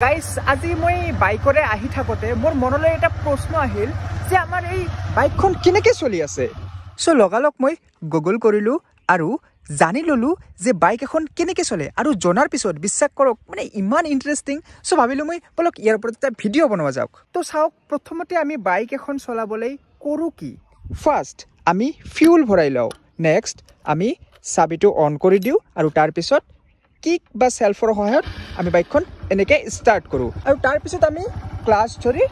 guys আজি মই বাইকৰে আহি থাকোতে মোৰ মনলৈ এটা প্ৰশ্ন আহিল যে আমাৰ এই বাইকখন কেনেকৈ চলি আছে সো লগালক মই গুগল কৰিলো আৰু জানি ললো যে বাইক এখন কেনেকৈ চলে আৰু জনাৰ পিছত বিশ্বাস কৰক মানে ইমান ইন্টাৰেষ্টিং সো ভাবিলো মই বলক ইয়াৰ ওপৰত এটা ভিডিঅ' বনোৱা যাওক তো চাওক প্ৰথমতে আমি বাইক এখন চলাবলৈ কৰো কি ফাৰ্স্ট আমি ফিউল ভৰাই লওঁ নেক্সট আমি চাবিটো অন কৰি দিওঁ আৰু তাৰ পিছত কিক বা সেলফৰ সহায়ত আমি বাইকখন এনেকে স্টাৰ্ট কৰো আৰু তাৰ পিছত আমি ক্লাচ ধৰি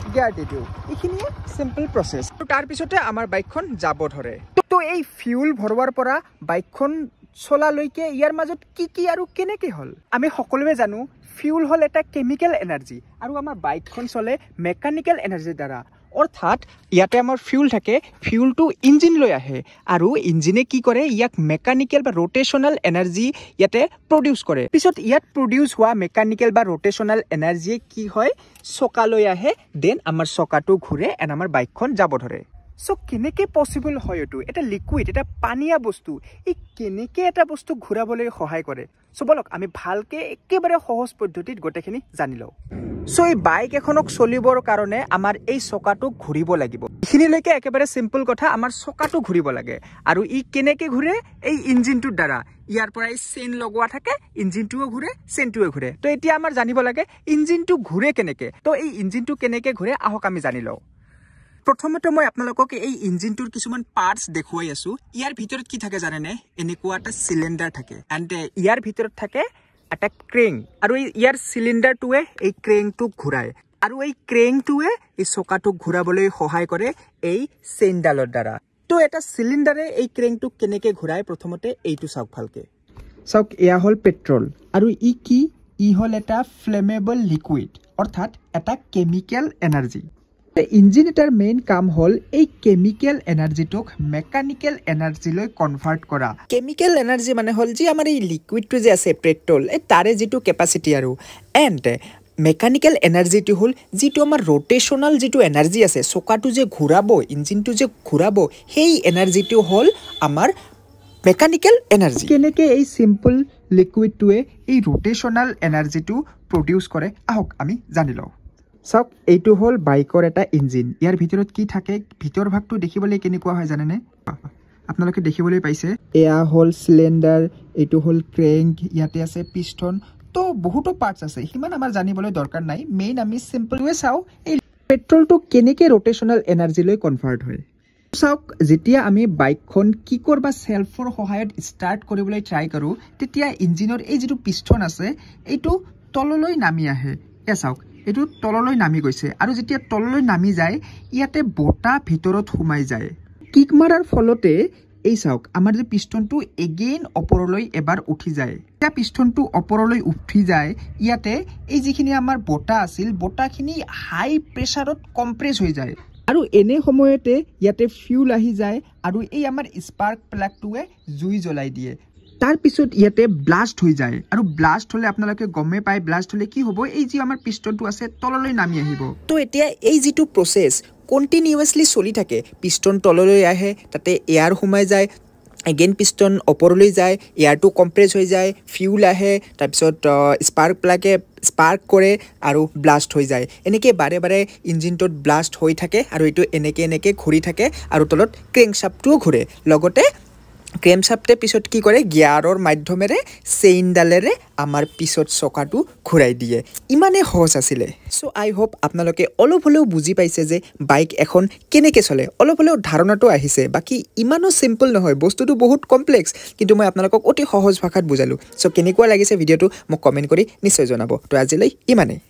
গিয়াৰ দি দিওঁ এইখিনিয়ে সিম্পল প্ৰসেস আৰু তাৰ পিছতে আমাৰ বাইকখন যাব ধৰে তো এই ফিউল ভৰোৱাৰ পৰা বাইকখন চলালৈকে ইয়াৰ মাজত কি আৰু কেনেকে হল আমি সকলোৱে জানো ফিউল হল এটা কেমিক্যাল এনাৰ্জি আৰু আমাৰ বাইকখন চলে মেকানিক্যাল এনাৰ্জিৰ দ্বাৰা অৰ্থাৎ ইয়াতে আমাৰ ফিউল থাকে ফিউলটো ইঞ্জিন লৈ আহে আৰু ইঞ্জিনে কি কৰে ইয়াক মেকানিক্যাল বা ৰোটেশনাল এনাৰ্জি ইয়াতে প্ৰডিউস কৰে পিছত ইয়াত প্ৰডিউস হোৱা মেকানিক্যাল বা ৰোটেশনাল এনাৰ্জি কি হয় চকালৈ আহে দেন আমাৰ চকাটো ঘুৰে এন আমাৰ বাইকখন যাব ধৰে সো কেনেকে পসিবল হয় এটো এটা লিকুইড এটা পানীয়া বস্তু এই কেনেকে এটা বস্তু ঘুৰাবলৈ সহায় কৰে সো বলক আমি ভালকে একেবাৰে সহজ পদ্ধতিত গটেখিনি জানি লও সো এই বাইক এখনক চলিবৰ কাৰণে আমাৰ এই চকাটো ঘুৰিব লাগিব ইখিনিলৈকে একেবাৰে সিম্পল কথা আমাৰ চকাটো ঘুৰিব লাগে আৰু ই কেনেকে ঘুৰে এই ইঞ্জিনটোৰ দ্বাৰা ইয়াৰ পৰা এই চেইন লগোৱা থাকে ইঞ্জিনটোও ঘুৰে চেইনটোও ঘুৰে তো এতিয়া আমাৰ জানিব লাগে ইঞ্জিনটো ঘুৰে কেনেকে তো এই ইঞ্জিনটো কেনেকে ঘুৰে আহক আমি জানি লও প্ৰথমতে মই আপোনালোকক এই ইঞ্জিনটোৰ কিছুমান পাৰ্টস দেখুৱাই আছো ইয়াৰ ভিতৰত কি থাকে জানেনে এনেকুৱা এটা সিলিন্ডাৰ থাকে এন্ড ইয়াৰ ভিতৰত থাকে এটা ক্ৰেং আৰু ইয়াৰ সিলিন্ডাৰটোৱে এই ক্ৰেংটো ঘুৰায় আৰু এই ক্ৰেংটোৱে এই চকাটো ঘুৰাবলৈ সহায় কৰে এই চেইনডালৰ দ্বাৰা তো এটা সিলিন্ডাৰে এই ক্ৰেংটো কেনেকে ঘুৰায় প্ৰথমতে এইটো চাওক ভালকে চাওক এয়া হল পেট্ৰল আৰু ই কি ই হল এটা ফ্লেমেবল লিকুইড অৰ্থাৎ এটা কেমিক্যাল এনাৰ্জি ইঞ্জিন এটাৰ মেইন কাম হল এই কেমিক্যাল এনাৰ্জিটোক মেকানিক্যাল এনাৰ্জিলৈ কনভাৰ্ট কৰা কেমিক্যাল এনাৰ্জি মানে হল যে আমাৰ এই লিকুইডটো যে আছে পেট্ৰল এই তাৰে যেটো কেপাসিটি আৰু এন্ড মেকানিক্যাল এনাৰ্জিটো হল যেটো আমাৰ ৰোটেশনাল যেটো এনাৰ্জি আছে চকাটো যে ঘুৰাব ইঞ্জিনটো যে ঘুৰাব সেই এনাৰ্জিটো হল আমাৰ মেকানিক্যাল এনাৰ্জি কেনেকে এই সিম্পল লিকুইডটোৱে এই ৰোটেশনাল এনাৰ্জিটো প্ৰডিউস কৰে আহক আমি জানি লও চাওক এইটো হল বাইকৰ এটা ইঞ্জিন ইয়াৰ ভিতৰত কি থাকে ভিতৰ ভাগটো দেখিবলৈ কেনেকুৱা হয় জানেনে আপোনালোকে দেখিবলৈ পাইছে এয়া হল সিলিন্ডাৰ এইটো হল ক্ৰেংক ইয়াতে আছে পিস্টন তো বহুতো পাৰ্টস আছে হিমান আমাৰ জানিবলৈ দৰকাৰ নাই মেইন আমি সিম্পল ওয়ে চাও এই পেট্ৰলটো কেনেকে ৰোটেশনাল এনাৰ্জিলৈ কনভাৰ্ট হয় চাওক যেতিয়া আমি বাইকখন কিকৰ বা সেলফৰ সহায়ত স্টাৰ্ট কৰিবলৈ ট্ৰাই কৰো তেতিয়া ইঞ্জিনৰ এই যেটো পিস্টন আছে এইটো তললৈ নামি আহে এ চাওক এটো তললৈ নামি গৈছে আৰু যেতিয়া তললৈ নামি যায় ইয়াতে বটা ভিতৰত সোমাই যায় কিক মাৰাৰ ফলতে এই চাওক আমাৰ যে পিস্টনটো এগেইন ওপৰলৈ এবাৰ উঠি যায় এটা পিস্টনটো ওপৰলৈ উঠি যায় ইয়াতে এই যিখিনি আমাৰ বটা আছিল বটাখিনি হাই প্ৰেসাৰত কম্প্ৰেস হৈ যায় আৰু এনে সময়তে ইয়াতে ফিউল আহি যায় আৰু এই আমাৰ স্পাৰ্ক প্লাগটোৱে জুই জ্বলাই দিয়ে তাৰ পিছত ইয়াতে ব্লাষ্ট হৈ যায় আৰু ব্লাষ্ট হলে আপোনালোকে গমে পাই ব্লাষ্ট হলে কি হ'ব এই যে আমাৰ পিস্টনটো আছে তললৈ নামি আহিব তো এতিয়া এই যেটো প্ৰসেস কন্টিনিউয়াসলি চলি থাকে পিস্টন তললৈ আহে তাতে এয়াৰ সোমাই যায় এগেইন পিস্টন ওপৰলৈ যায় এয়াৰটো কম্প্ৰেস হৈ যায় ফিউল আহে তাৰ পিছত স্পাৰ্ক প্লাগে স্পাৰ্ক কৰে আৰু ব্লাষ্ট হৈ যায় এনেকৈ বাৰে বাৰে ইঞ্জিনটোত ব্লাষ্ট হৈ থাকে আৰু এটো এনেকৈ ঘূৰি থাকে আৰু তলত ক্ৰেংকশ্যাফ্টটো ঘূৰে লগতে ক্ৰেংকশ্যাফ্টে পিছত কি কৰে গিয়াৰৰ মাধ্যমেৰে চেইনডালেৰে আমাৰ পিছত চকাটো ঘূৰাই দিয়ে ইমানে সহজ আছিল সো আই হোপ আপোনালোকে অলপ হলেও বুজি পাইছে যে বাইক এখন কেনেকৈ চলে অলপ হলেও ধাৰণাটো আহিছে বাকি ইমানো সিম্পল নহয় বস্তুটো বহুত কমপ্লেক্স কিন্তু মই আপোনালোকক অতি সহজ ভাষাত বুজালো সো কেনেকুৱা লাগিছে ভিডিঅটো মোক কমেন্ট কৰি নিশ্চয় জনাব তো আজিলৈ ইমানেই